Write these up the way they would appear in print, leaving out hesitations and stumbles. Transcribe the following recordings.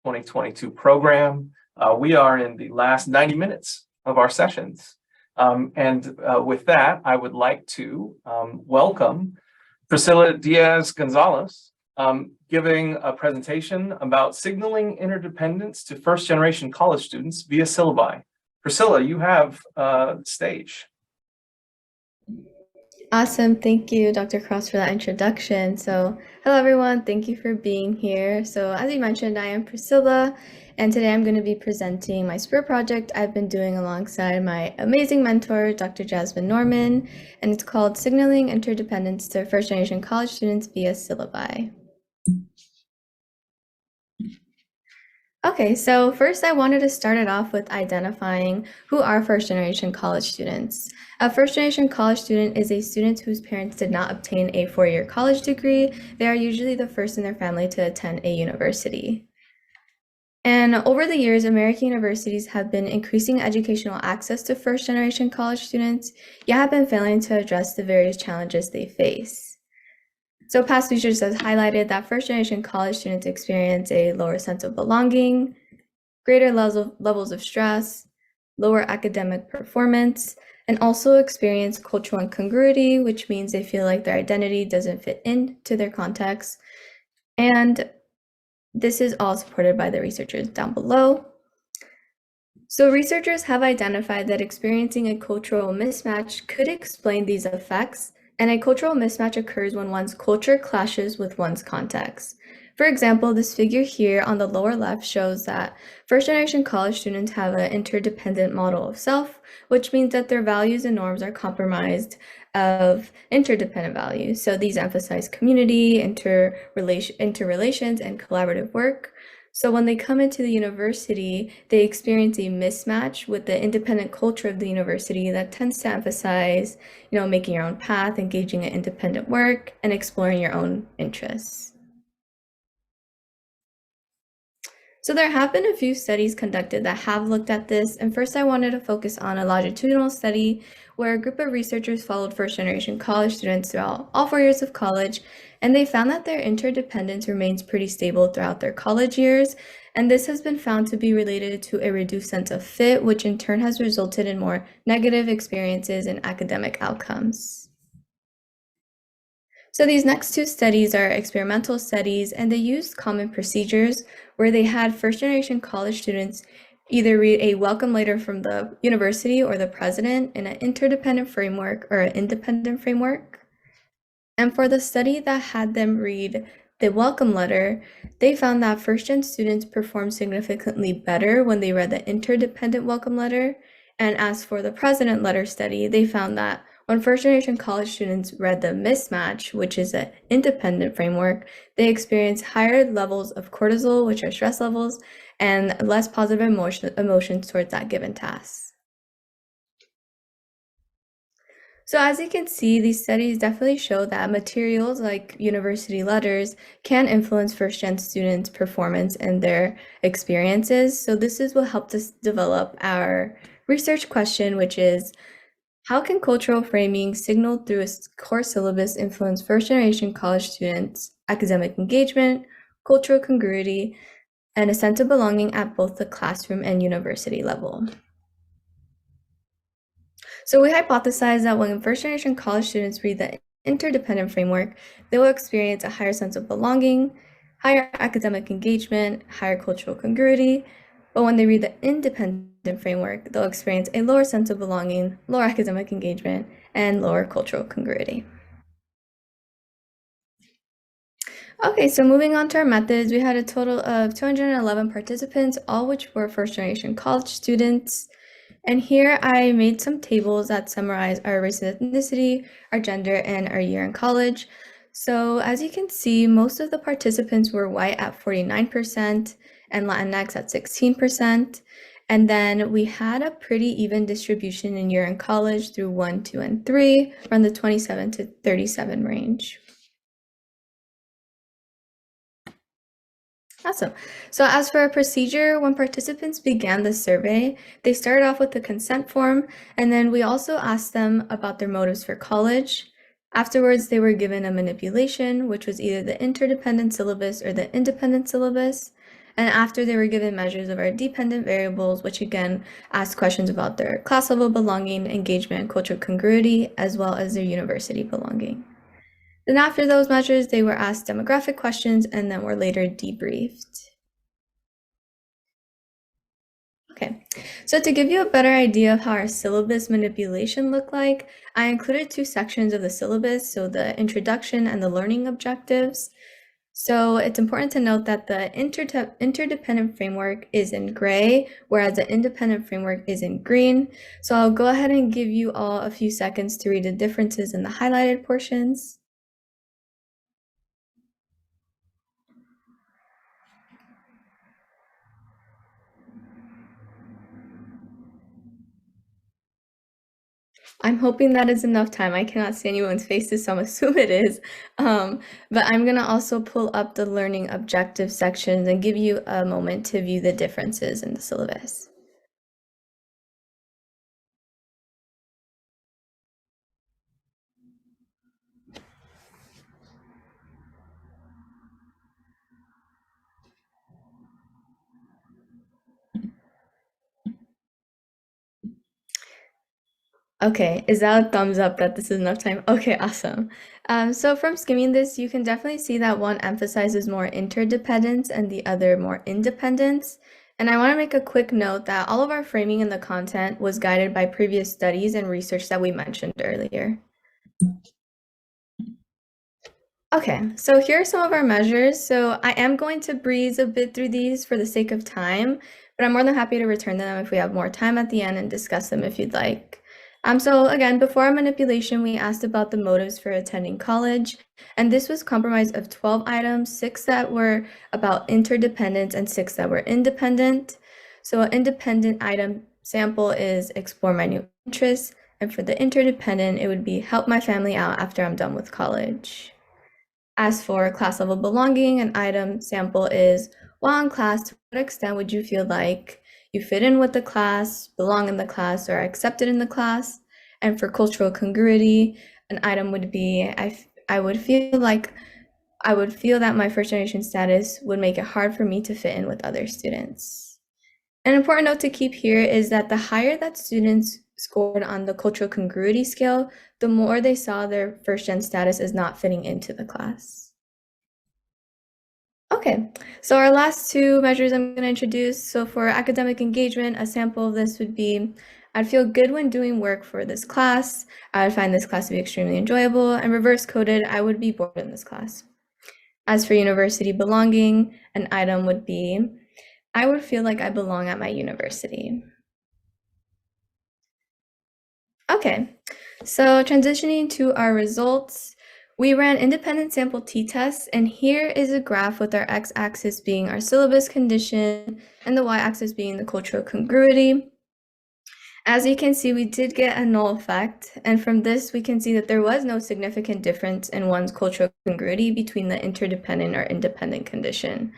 2022 program. We are in the last 90 minutes of our sessions. With that, I would like to welcome Priscilla Diaz-Gonzalez, giving a presentation about signaling interdependence to first-generation college students via Syllabi. Priscilla, you have the stage. Awesome. Thank you, Dr. Cross, for that introduction. So, hello, everyone. Thank you for being here. So, as you mentioned, I am Priscilla, and today I'm going to be presenting my SPUR project I've been doing alongside my amazing mentor, Dr. Jasmine Norman, and it's called Signaling Interdependence to First-Generation College Students via Syllabi. Okay, so first I wanted to start it off with identifying who are first-generation college students. A first-generation college student is a student whose parents did not obtain a four-year college degree. They are usually the first in their family to attend a university. And over the years, American universities have been increasing educational access to first-generation college students, yet have been failing to address the various challenges they face. So past research has highlighted that first-generation college students experience a lower sense of belonging, greater levels of stress, lower academic performance, and also experience cultural incongruity, which means they feel like their identity doesn't fit into their context. And this is all supported by the researchers down below. So researchers have identified that experiencing a cultural mismatch could explain these effects, and a cultural mismatch occurs when one's culture clashes with one's context. For example, this figure here on the lower left shows that first-generation college students have an interdependent model of self, which means that their values and norms are compromised of interdependent values. So these emphasize community, interrelations, and collaborative work. So when they come into the university, they experience a mismatch with the independent culture of the university that tends to emphasize, making your own path, engaging in independent work, and exploring your own interests. So there have been a few studies conducted that have looked at this, and first I wanted to focus on a longitudinal study where a group of researchers followed first-generation college students throughout all 4 years of college, and they found that their interdependence remains pretty stable throughout their college years, and this has been found to be related to a reduced sense of fit, which in turn has resulted in more negative experiences and academic outcomes. So these next two studies are experimental studies, and they used common procedures where they had first-generation college students either read a welcome letter from the university or the president in an interdependent framework or an independent framework. And for the study that had them read the welcome letter, they found that first-gen students performed significantly better when they read the interdependent welcome letter. And as for the president letter study, they found that when first-generation college students read the mismatch, which is an independent framework, they experienced higher levels of cortisol, which are stress levels, and less positive emotions towards that given task. So as you can see, these studies definitely show that materials like university letters can influence first-gen students' performance and their experiences. So this is what helped us develop our research question, which is, how can cultural framing signaled through a core syllabus influence first-generation college students' academic engagement, cultural congruity, and a sense of belonging at both the classroom and university level? So we hypothesize that when first-generation college students read the interdependent framework, they will experience a higher sense of belonging, higher academic engagement, higher cultural congruity. But when they read the independent framework, they'll experience a lower sense of belonging, lower academic engagement, and lower cultural congruity. Okay, so moving on to our methods, we had a total of 211 participants, all which were first-generation college students. And here I made some tables that summarize our race and ethnicity, our gender, and our year in college. So as you can see, most of the participants were white at 49% and Latinx at 16%. And then we had a pretty even distribution in year in college through 1, 2, and 3, around the 27 to 37 range. Awesome. So as for our procedure, when participants began the survey, they started off with the consent form, and then we also asked them about their motives for college. Afterwards, they were given a manipulation, which was either the interdependent syllabus or the independent syllabus. And after, they were given measures of our dependent variables, which again asked questions about their class level belonging, engagement, cultural congruity, as well as their university belonging. Then after those measures, they were asked demographic questions and then were later debriefed. Okay, so to give you a better idea of how our syllabus manipulation looked like, I included two sections of the syllabus, so the introduction and the learning objectives. So it's important to note that the interdependent framework is in gray, whereas the independent framework is in green. So I'll go ahead and give you all a few seconds to read the differences in the highlighted portions. I'm hoping that is enough time. I cannot see anyone's faces, so I'm assuming it is. But I'm gonna also pull up the learning objective sections and give you a moment to view the differences in the syllabus. Okay, is that a thumbs up that this is enough time? Okay, awesome. So from skimming this, you can definitely see that one emphasizes more interdependence and the other more independence. And I want to make a quick note that all of our framing in the content was guided by previous studies and research that we mentioned earlier. Okay, so here are some of our measures. So I am going to breeze a bit through these for the sake of time, but I'm more than happy to return to them if we have more time at the end and discuss them if you'd like. So again, before our manipulation, we asked about the motives for attending college, and this was comprised of 12 items, 6 that were about interdependence and 6 that were independent. So an independent item sample is explore my new interests, and for the interdependent, it would be help my family out after I'm done with college. As for class level belonging, an item sample is while in class, to what extent would you feel like you fit in with the class, belong in the class, or are accepted in the class? And for cultural congruity, an item would be I would feel that my first generation status would make it hard for me to fit in with other students. An important note to keep here is that the higher that students scored on the cultural congruity scale, the more they saw their first gen status as not fitting into the class. Okay, so our last two measures I'm going to introduce. So for academic engagement, a sample of this would be, I'd feel good when doing work for this class. I would find this class to be extremely enjoyable, and reverse coded, I would be bored in this class. As for university belonging, an item would be, I would feel like I belong at my university. Okay, so transitioning to our results, we ran independent sample t-tests, and here is a graph with our x-axis being our syllabus condition and the y-axis being the cultural congruity. As you can see, we did get a null effect, and from this we can see that there was no significant difference in one's cultural congruity between the interdependent or independent condition.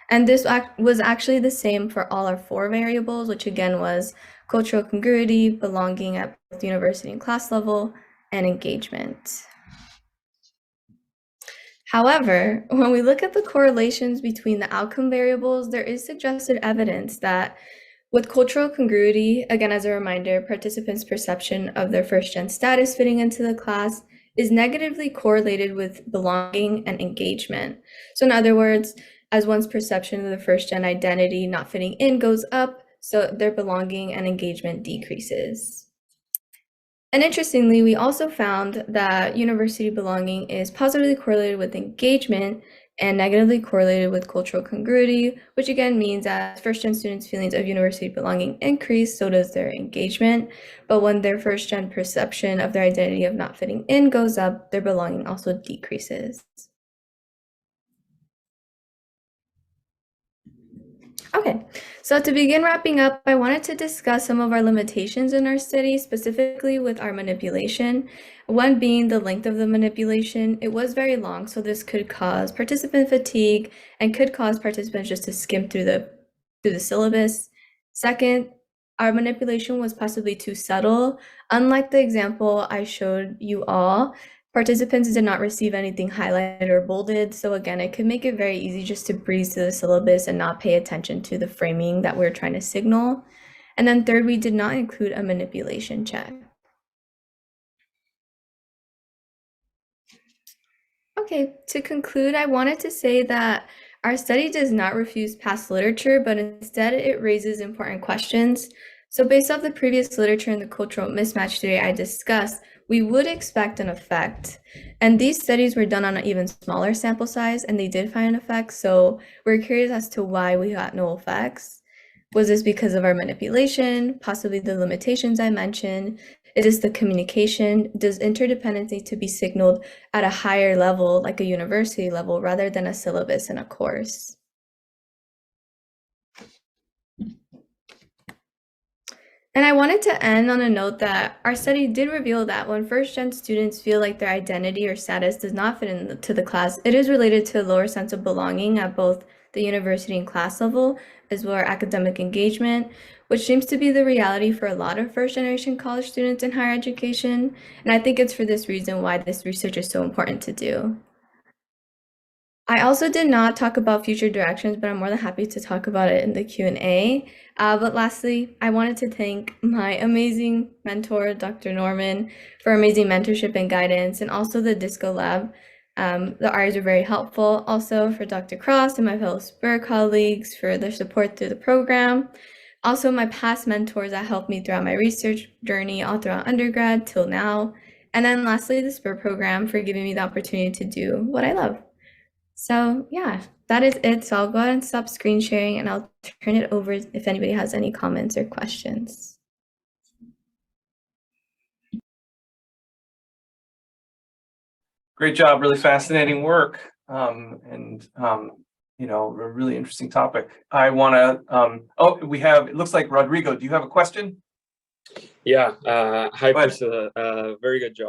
And this was actually the same for all our 4 variables, which again was cultural congruity, belonging at both university and class level, and engagement. However, when we look at the correlations between the outcome variables, there is suggested evidence that with cultural congruity, again, as a reminder, participants' perception of their first-gen status fitting into the class is negatively correlated with belonging and engagement. So in other words, as one's perception of the first-gen identity not fitting in goes up, so their belonging and engagement decreases. And interestingly, we also found that university belonging is positively correlated with engagement and negatively correlated with cultural congruity, which again means that first-gen students' feelings of university belonging increase, so does their engagement. But when their first-gen perception of their identity of not fitting in goes up, their belonging also decreases. Okay, so to begin wrapping up, I wanted to discuss some of our limitations in our study, specifically with our manipulation. One being the length of the manipulation. It was very long, so this could cause participant fatigue and could cause participants just to skim through the syllabus. Second, our manipulation was possibly too subtle. Unlike the example I showed you all, Participants did not receive anything highlighted or bolded, so again, it could make it very easy just to breeze through the syllabus and not pay attention to the framing that we're trying to signal. And then third, we did not include a manipulation check. Okay, to conclude, I wanted to say that our study does not refuse past literature, but instead it raises important questions. So based off the previous literature and the cultural mismatch theory I discussed, we would expect an effect. And these studies were done on an even smaller sample size, and they did find an effect. So we're curious as to why we got no effects. Was this because of our manipulation, possibly the limitations I mentioned? Is this the communication? Does interdependence need to be signaled at a higher level, like a university level, rather than a syllabus in a course? And I wanted to end on a note that our study did reveal that when first-gen students feel like their identity or status does not fit into the class, it is related to a lower sense of belonging at both the university and class level, as well as academic engagement, which seems to be the reality for a lot of first-generation college students in higher education. And I think it's for this reason why this research is so important to do. I also did not talk about future directions, but I'm more than happy to talk about it in the Q&A. But lastly, I wanted to thank my amazing mentor, Dr. Norman, for amazing mentorship and guidance, and also the Disco Lab. The RAs were very helpful. Also for Dr. Cross and my fellow SPUR colleagues for their support through the program. Also my past mentors that helped me throughout my research journey all throughout undergrad till now. And then lastly, the SPUR program for giving me the opportunity to do what I love. So yeah, that is it. So I'll go ahead and stop screen sharing and I'll turn it over if anybody has any comments or questions. Great job, really fascinating work, you know, a really interesting topic. I want to, it looks like Rodrigo, do you have a question? Yeah, hi Priscilla, very good job.